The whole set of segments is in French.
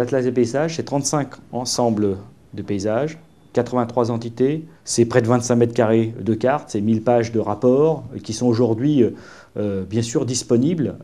L'Atlas des paysages, c'est 35 ensembles de paysages, 83 entités, c'est près de 25 mètres carrés de cartes, c'est 1000 pages de rapports qui sont aujourd'hui bien sûr disponibles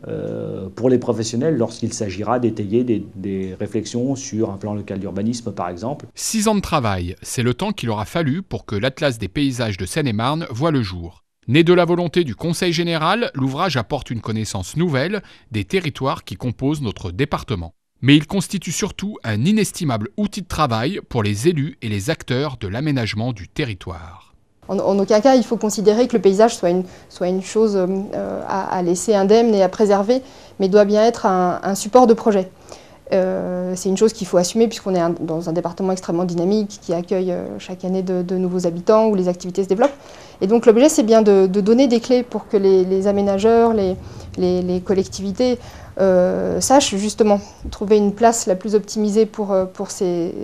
pour les professionnels lorsqu'il s'agira d'étayer des réflexions sur un plan local d'urbanisme par exemple. 6 ans de travail, c'est le temps qu'il aura fallu pour que l'Atlas des paysages de Seine-et-Marne voie le jour. Né de la volonté du Conseil général, l'ouvrage apporte une connaissance nouvelle des territoires qui composent notre département. Mais il constitue surtout un inestimable outil de travail pour les élus et les acteurs de l'aménagement du territoire. En aucun cas, il faut considérer que le paysage soit une chose à laisser indemne et à préserver, mais doit bien être un support de projet. C'est une chose qu'il faut assumer puisqu'on est dans un département extrêmement dynamique qui accueille chaque année de nouveaux habitants où les activités se développent. Et donc l'objet, c'est bien de donner des clés pour que les aménageurs, les collectivités sachent justement trouver une place la plus optimisée pour ces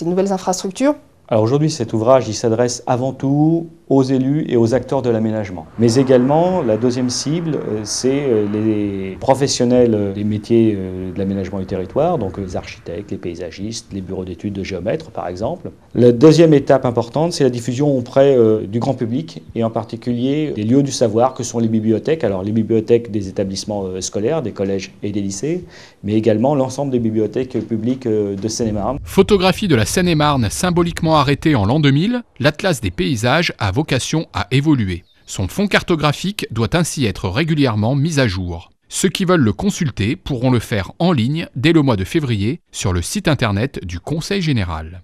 nouvelles infrastructures. Alors aujourd'hui, cet ouvrage, il s'adresse avant tout aux élus et aux acteurs de l'aménagement. Mais également, la deuxième cible, c'est les professionnels des métiers de l'aménagement du territoire, donc les architectes, les paysagistes, les bureaux d'études de géomètres, par exemple. La deuxième étape importante, c'est la diffusion auprès du grand public, et en particulier des lieux du savoir que sont les bibliothèques. Alors les bibliothèques des établissements scolaires, des collèges et des lycées, mais également l'ensemble des bibliothèques publiques de Seine-et-Marne. Photographie de la Seine-et-Marne symboliquement arrêtée en l'an 2000, l'Atlas des paysages a vocation à évoluer. Son fond cartographique doit ainsi être régulièrement mis à jour. Ceux qui veulent le consulter pourront le faire en ligne dès le mois de février sur le site internet du Conseil général.